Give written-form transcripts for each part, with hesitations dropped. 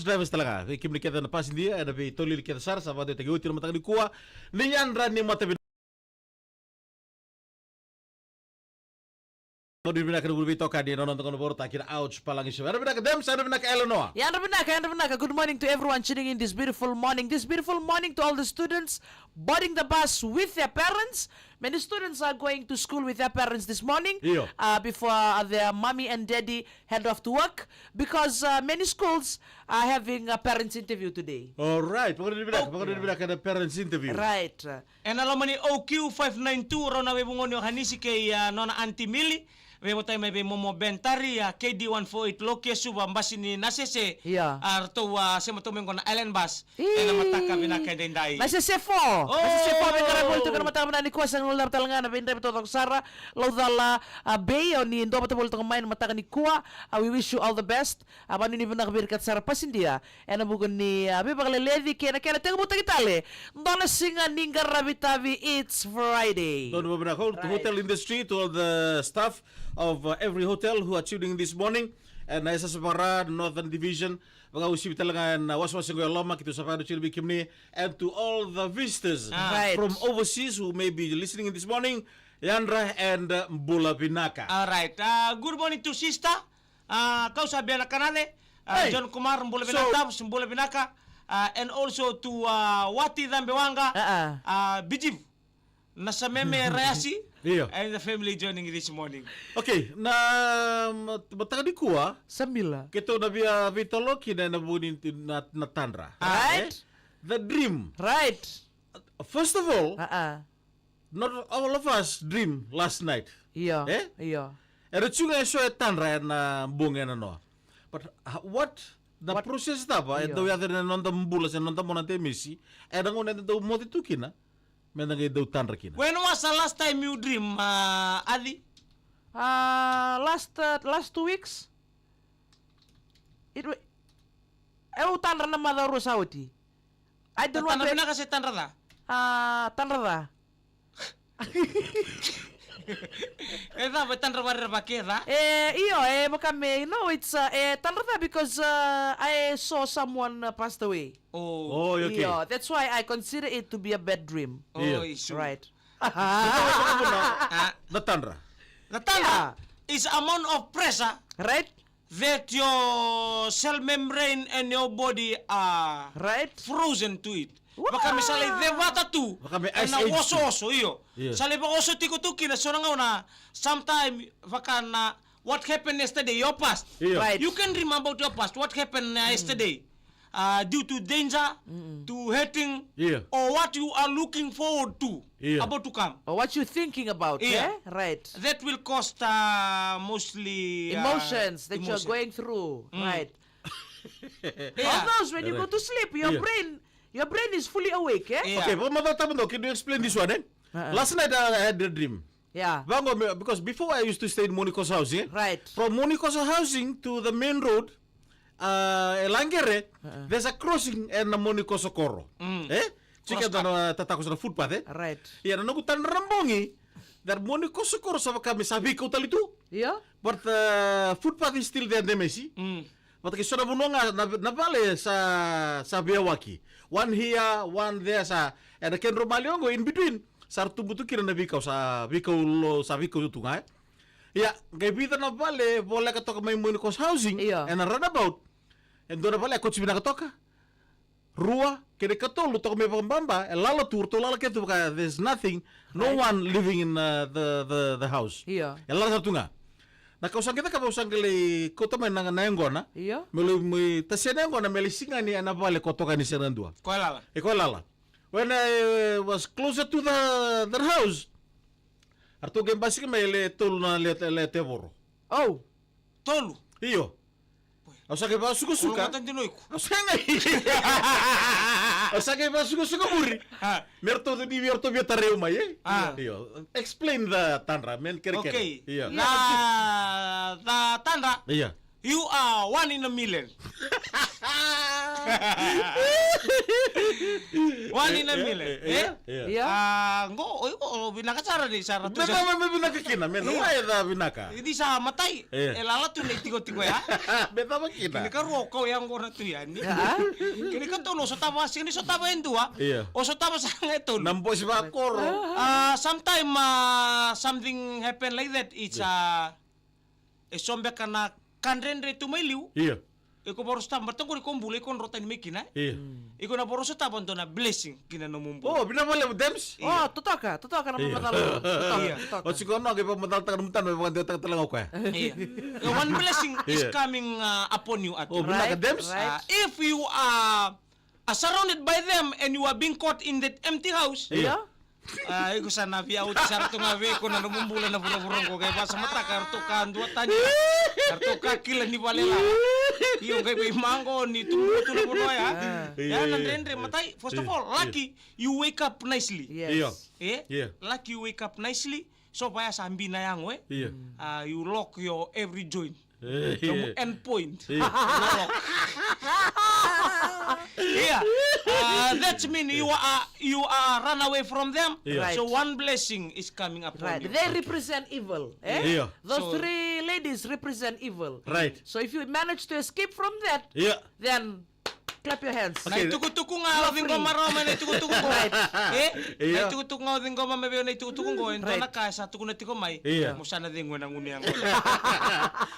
drivers talaga. Kim ni kita na pas dia ada be tolil kita sar sa vado tagi utir matang di kuwa. Ninyandra ni mata Di binaka gulbi toka di nonon tong boro takir ouch palangi siya. Ano binaka dem sa binaka Eleanor. Yeah, ano binaka. Good morning to everyone tuning in this beautiful morning. This beautiful morning to all the students boarding the bus with their parents. Many students are going to school with their parents this morning before their mommy and daddy head off to work because many schools are having a parents interview today. All right. Pagod di binaka the parents interview. Right. And alam mo ni OQ592 ro na webungon yung hanisi kay Nona Auntie Millie. Webo tayo may momo bentari KD148 Lokia Suba mbasi ni nasese arto sematumeng ko na Island Bus na mataka binaka dendai. Nasese 4. Nasese 4 benkarabol to kana mataka ni kuasa ng ular talangana bendai to Sara laudala bay ni ndo patabol to main mataka ni kuwa. We wish you all the best. Abani ni benak birkat Sara pasindia. Ena bugon ni abi bagaleledi kena tengo buta kitale. Ndona singa ninga rabitavi it's Friday. Don't worry about hotel industry to all the staff of every hotel who are tuning this morning and nasa Sabara Northern Division mga usip talaga na waswasing ko lama kito sa pado chilbi kimni and to all the visitors from overseas who may be listening in this morning Yandra and Mbula Binaka. All right. Good morning to sister. Kau sabi na kanale John Kumar Mbula Binaka, Mbula Binaka and also to Wati Dambewanga Bijib nasa meme Rayasi and the family joining this morning. Okay, na mataka di kuwa Samila. Kito na biya vitolo kina na bunin na Tandra. Right? The dream. Right. First of all, not all of us dream last night. Iya. Iya. Era chunga so Tandra na bunga na no. But what the process tapa do ya na nonda mbula sa nonda monante misi era ngone do moti tukina. When was the last time you dream, Adi? Last 2 weeks. Tandra na madaro sauti. I don't want. Tandra na kasi Tandra. Tandra. Esa ba Tandra ba bakera? Makame. No, it's Tandra because I saw someone passed away. Oh, okay. Yeah, that's why I consider it to be a bad dream. Right. The Tandra. The Tandra is amount of pressure, right? That your cell membrane and your body are frozen to it. Baka misalnya devata tu, na oso iyo. Sali ba oso tikutuki na sonanga na sometime baka na what happened yesterday your past. Right. You can remember your past. What happened yesterday? Due to danger, to hating, or what you are looking forward to about to come, or what you're thinking about. Right. That will cost mostly emotions that you're going through. Right. All those when you go to sleep, your brain is fully awake. Okay, but Mother Tamando, can you explain this one? Last night I had a dream. Yeah. Because before I used to stay in Monico's housing. Right. From Monico's housing to the main road. Langere, there's a crossing and a Monico Socorro. Chika na tatakos na footpath. Right. Yeah, nagutan rambongi. That Monico Socorro sa kami sabi ko talitu. Yeah. But the footpath is still there, Demesi. But kisona bunonga nabale sa Biawaki. One here, one there sa and the Kendro Maliongo in between. Sartubutu kira na bikaw sa bikaw tunga. Yeah, gaibita na bale, bola katoka may Monico's housing and a runabout. And doon na bale, kotsi binakatoka. Rua, kini katolo, toko may pambamba, and lala turto, lala keto, there's nothing, no one living in the house. Yeah. And lala tunga. Nakausang kita kapausang kali kota may nangana. Yeah. May tasya nangona, may lisinga ni anabale kotoka ni Serandua. Kwa lala. When I was closer to their house, Arto game basic may tolu na letevoro. Oh, tolu. Iyo. Osake ba suka-suka. Osake ba suka-suka muri. Merto di merto biatareu mai. Iyo. Explain the Tandra men kere. Okay. Iya. The Tandra. Iya. You are 1 in a million. One in a million. Ngo, binaka sara ni sara tu. Beta may binaka kina, men. Why da binaka? Hindi sa matay. Elala tu na tigo-tigo ya. Beta ba kina? Kini ka roko yang ko na tu yan. Kini ka tulo so tama sini so tama endo o so tama sa ngeton. Nampo si Bakor. Sometime something happen like that. It's sombe kana kanrendre tu may liu. Iya. Iko boros tam bertang ko kumbulay kon rotan mikina. Iya. Iko na boros tapon to na blessing kina no mumbu. Oh, binamali mo Dems? Oh, totoo ka na mamatalo. O siguro kay pa madalta mutan may mga datang talang ko. Iya. One blessing is coming upon you at Oh, binaka Dems? if you are surrounded by them and you are being caught in that empty house. Iya. Iko sa nabi out sa to nga we ko na numumbula na burong ko kay pa sa mata karto ka andwa tani. Karto ka kila ni balela. Iyo kay bay mango ni tumuto na puno ya. Yan andre matay. First of all, lucky you wake up nicely. Iya. Lucky you wake up nicely. So pa sa ambi na yang we. You lock your every joint. From end point. Yeah. That means you are run away from them. Right. So one blessing is coming upon you. They represent evil. Yeah. Those three ladies represent evil. Right. So if you manage to escape from that, then clap your hands. Na itukutuku nga odin ko maroma na itukutuku ko. Na itukutuku nga odin ko mamebe na itukutuku ko. Ento na ka sa tukun na tikomay. Musa na din ng uniyang ko.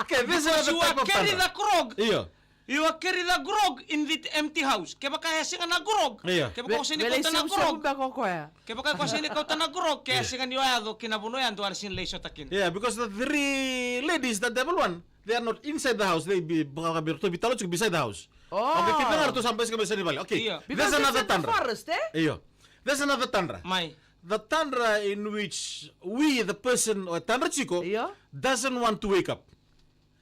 Okay, this is You are carry the grog. Iya. You are carry the grog in the empty house. Kaya kaya singa na grog. Kaya ko sini ko na grog. Kaya ko sini ko na grog. Kaya singa niyo ado kinabunoyan to arsin leso takin. Yeah, because the three ladies, the devil one, they are not inside the house. They be bitalo cuk beside the house. Oh. Okay, kita ngarto sampai sa ni bali. Okay. Because There's another it's in the tandra. forest, Iyo. There's another tandra. May. The tandra in which we, the person, or tandra chico, doesn't want to wake up.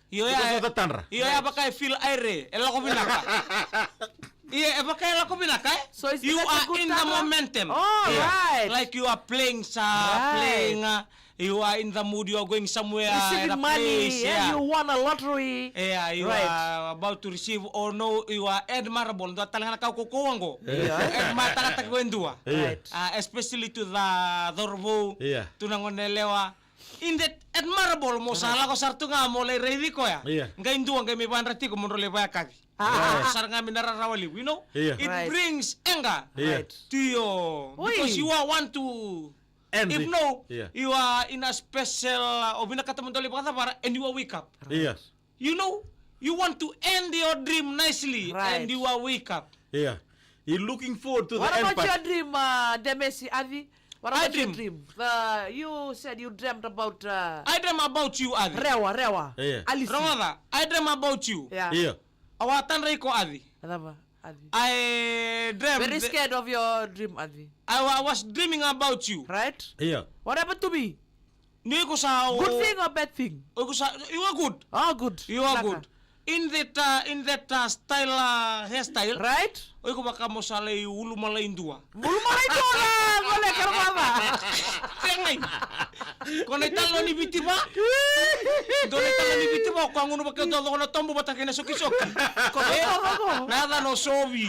Because of the tandra. Iyo ya baka feel aire. Ela ko binaka. Iya, baka ela ko binaka. So you are in the momentum. Oh, right. Like you are playing you are in the mood, you are going somewhere. Receiving money, place, you won a lottery. Yeah, you are about to receive or no, you are admirable. Dua talangan kau kukuang ko. Admire taka tagwendua. Especially to the Dorbo, to nangonelewa. In that admirable mo salah ko sartu nga mo lay ready ko ya. Ngayon duwang kay may panrati ko mo role ba kag. Sar nga minararawali, you know? It brings anger to you because you are want to. If no, you are in a special and you are wake up. Yes. You know, you want to end your dream nicely and you are wake up. Yeah. You're looking forward to the end. What about your dream, Demesi Avi? What about your dream? You said you dreamt about... I dream about you, Avi. Rewa. Alisi. Ramada, I dream about you. Yeah. Awatan Reiko, Avi. Adaba. I dreamt... Very scared of your dream, Advi. I was dreaming about you. Right? Yeah. What happened to me? Good thing or bad thing? You are good. Oh, good. You are good. In that style, hairstyle. Right? Oy ko baka mo salay ulu malay dua. Ulu malay dua. Boleh kerana. Tengay. Kung italo ni biti ba? Doon italo ni biti ba? Kung ano ba kayo doon na tombo bata kina suki-suki. Nada no sobi.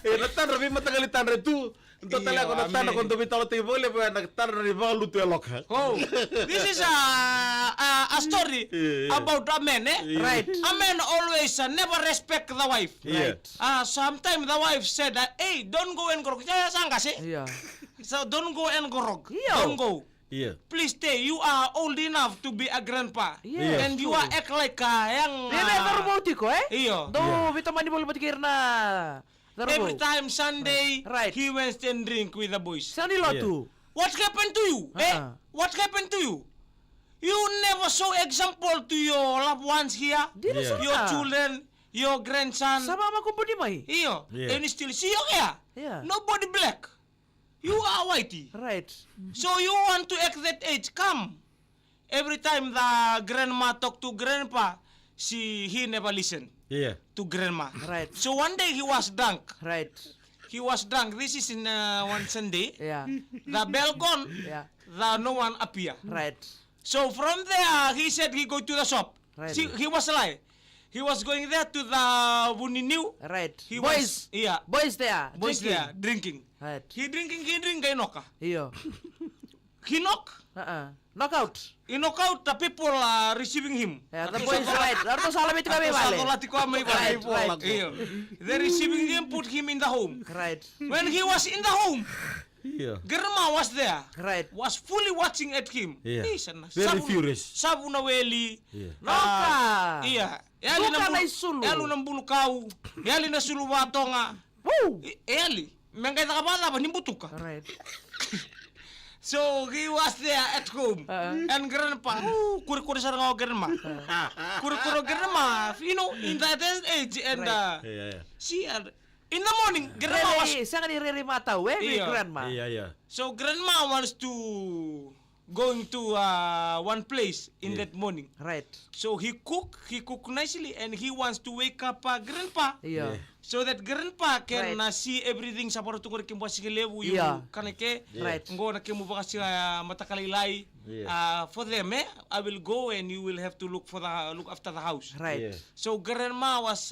Natan rabi matagal itan tu. Total ako natan ako to bitalo te bole pa nagtan ni balu tu elok. Oh. This is a story about a man, Right. A man always never respect the wife. Right. Sometimes the wife said, hey, don't go and grog. Yeah. So don't go and grog. Yeah. Don't go. Yeah. Please stay. You are old enough to be a grandpa. Yeah. And you are act like yang... Dia memang robotiko, Iyo. Do, bita mani boleh batikir na. Every time Sunday, Right. he went and drink with the boys. Saan nila tu? What happened to you? What happened to you? You never show example to your loved ones here. Your children, your grandson. Sama ama kumpuni mai. Iyo. Yeah. And still see you here. Yeah. Nobody black. You are whitey. Right. So you want to act that age? Come. Every time the grandma talk to grandpa, he never listen. Yeah. To grandma. Right. So one day he was drunk. Right. He was drunk. This is in one Sunday. Yeah. The bell gone. Yeah. No one appear. Right. So from there, he said he go to the shop. Right. See, he was alive. He was going there to the Buniniu. Right. He Boys. yeah. Boys there. Boys drinking. there drinking. Right. He drink kay noka. Iyo. He knock. Knockout. He knock out the people receiving him. Yeah, the boys right. Arto salam itu kami Satu balik. lati ko may Right, balik. right. Iyo. They receiving him, put him in the home. Right. When he was in the home, Iya. Grandma was there. Right. Was fully watching at him. Yeah. Sana. Very furious. Sabu na weli. Yeah. Noka. Iya. Yali Bukan na isulu. Yali ng bulu kau. Yali na sulu wato nga. Woo. Yali. Mengkay nakabata ba nimbutuka. Right. So he was there at home. And grandpa, kuri-kuri sa nga grandma. Kuri-kuri grandma, you know, in that age and Iya. she in the morning, grandma was Really, siya nga ni Riri Mata, we, Iyo. grandma. Iya. so grandma wants to going to one place in that morning. Right. So he cook nicely and he wants to wake up grandpa. Iyo. So that grandpa can Right. see everything sa para tukar kimbo sigelewu Yeah. yung kaneke Right. ngo na kimu baka si matakalilay for them I will go and you will have to look after the house. Right. Yeah. So grandma was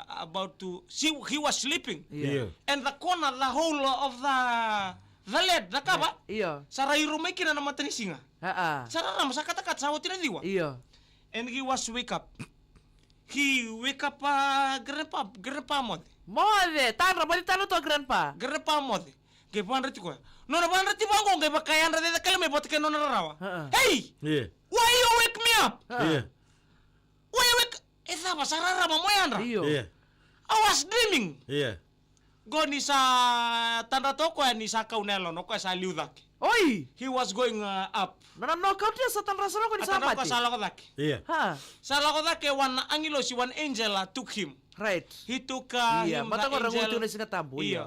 about to he was sleeping. Iya. And the corner the whole of the led the kaba Iyo. sarai rumay kina na matanisinga. Sarara masakatakat sa hotel diwa. Iyo. And he was wake up. He wake up grandpa mod. Mode, tanra, bali talo to grandpa. Grandpa mod. Kay puan reti ko. No na puan reti bango kay bakayan reti kalme bot kay no narawa. Hey! Iya. Why you wake me up? Iya. Why you wake? Esa ba sarara mamoyan ra. Iyo. Iya. I was dreaming. Iya. Go ni sa tanda to ko ni sa kaunelo no ko sa liudak. Oi! He was going up. Knockout dia sa tanra sa ko ni Atano ko samati. sa lakodak. Iya. Ha. Sa lakodak one angelo si one angel took him. Right. He took Iya, him mata ko the rangutu angel. na sinatambo. Iya. Iya.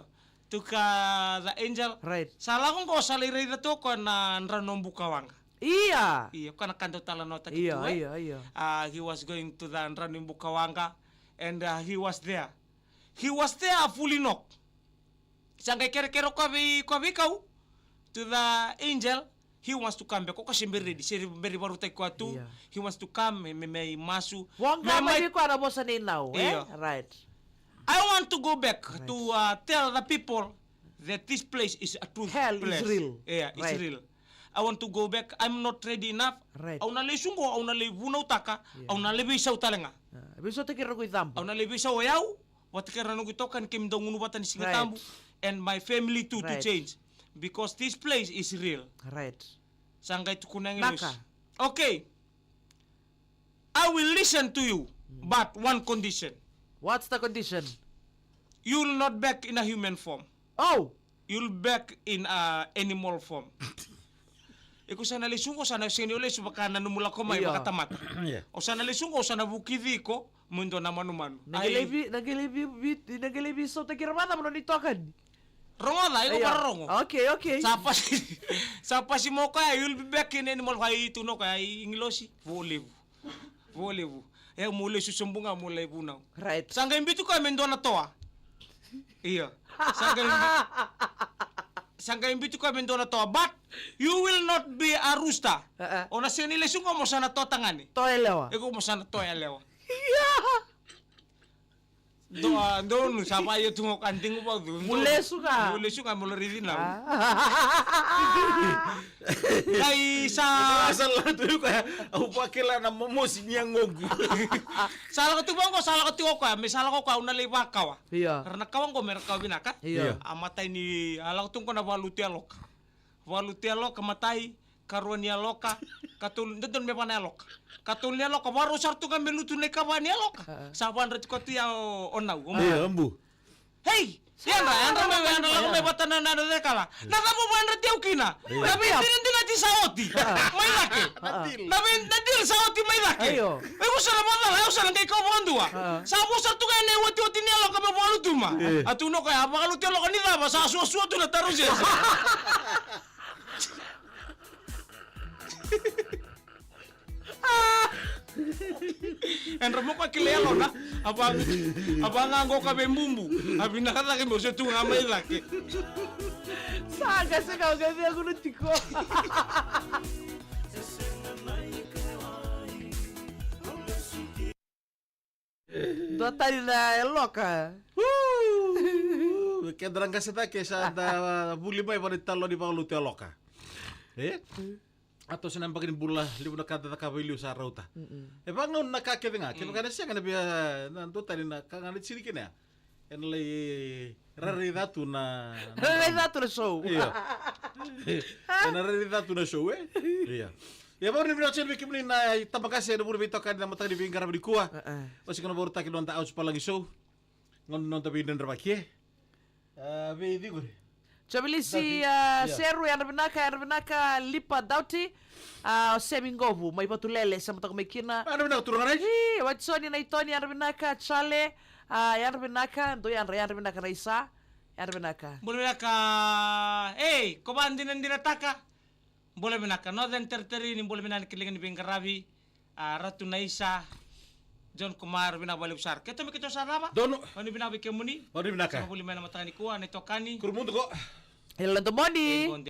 Took the angel. Right. Salah ko sa liray na to ko na ranom bukawang. Iya. Iya, kana kanto tala nota Iya, kitu. iya. He was going to the ranom bukawanga and he was there. He was there fully knocked. Sangkay kero kau to the angel. He wants to come back. Ko kasi ready. Siri beri baru tay ko atu. Iya. He wants to come. May masu. Wong nga may ko ano mo sa ninaw, Iya. Right. I want to go back to tell the people that this place is a true Hell is place. real. Yeah, it's Right. real. I want to go back. I'm not ready enough. Right. Au na le sungo, au na le vunaw taka, au na le bisau talenga. Biso te kiro ko itambo. Au na le bisau yau, wat kera no gitokan kim dong unu batan singatambu and my family too to Right. change because this place is real. Right. Sangay tukunang Naka. Okay. I will listen to you, but one condition. What's the condition? You'll not back in a human form. Oh! You'll back in a animal form. Iko sana lisung ko sana sinuli subaka nanumula ko may Iya. makatamat. Iya. O sana lisung ko sana bukidi ko mundo na manumano. Nagilibi so te kiro mata mo nito kan. Rongo na, iko Iya. para rongo. Okay, okay. Sapa si mo kaya you'll be back in animal kaya ituno kaya inglosi. Volevu. Muli susumbunga mulai bunaw. Right. Sangga imbitu ka mendo na toa. Iya. Sangga imbitu ka mendo na toa. But you will not be a rooster. O na sinili sungo mo sana to tangani. To elewa. Eko mo sana to elewa. Yeah. Doon sapa yo tungo kanting mo do. Mule suka. Mule suka mule ridin na. Ah. Kay sa Asal lah tu kaya aku pakai lah nama musim yang ngogu. salah ko tubang ko salah ko tiyo ko may salah ko una liwa ka. Iya. Karena kawang ko meron ka binaka. Iya. Amatay ni alang tung ko na walutialok. Walutialok kamatay karuan niya loka katul ndon me panelok. Katul niya loka baru sartu ka melutu ne kawan niya loka. Saban ret ko tiya onaw. Iya, embu. Hey, yan ra may batan na de kala. Nakamu ban ret tiyaw kina. Nabi din ti saoti. May laki. Nabi nadil saoti may laki. Ayo. Ay ko sana mo ayo sana kay ko bondua. Sabu sartu ka ne wati niya loka me bolu tuma. Atuno kaya bakaluti loka ni ba sa suo tu na taruje. En ramo ko kilelo na abang nganggo ka bembumbu abi nakatake mo sa tunga may laki Saga sa kau gabi ako nutiko. Tadi na loka. Kedrang kasita kesa da buli mai pada talo di palu te loka. Atau senang pakin bula libu na kata takabili sa rauta. Bangun na kakete nga, kaya kana siya kana biya nanto tadi na kangalit sini kena. En lay raridatu na show. Iya. En raridatu na show Iya. Ya baru ni binasa ni kimni na tamakase na buru bitokan na matang di bingkar di kuah. Pasti kana baru takin nonta aus palangi show. Ngon nonta binden rabakie. Be digo. Chabilisi seru yang binaka lipa dauti semingovu mai patulele sama tak mekina. Ano binaka turungan aja? Watsoni na itoni yang binaka chale yang binaka do yang binaka raisa yang binaka. Boleh binaka komandin ang dinataka. Boleh binaka Northern Territory ni boleh binaka kilingan ni Bingkarabi Ratu Naisa John Kumar binabalik besar. Kita mikir sarama. Dono. Ano binabik kemuni? Ano binaka? Sama boleh main mata ni kuah ni tokani. Kurumundo ko. Hello, Moni.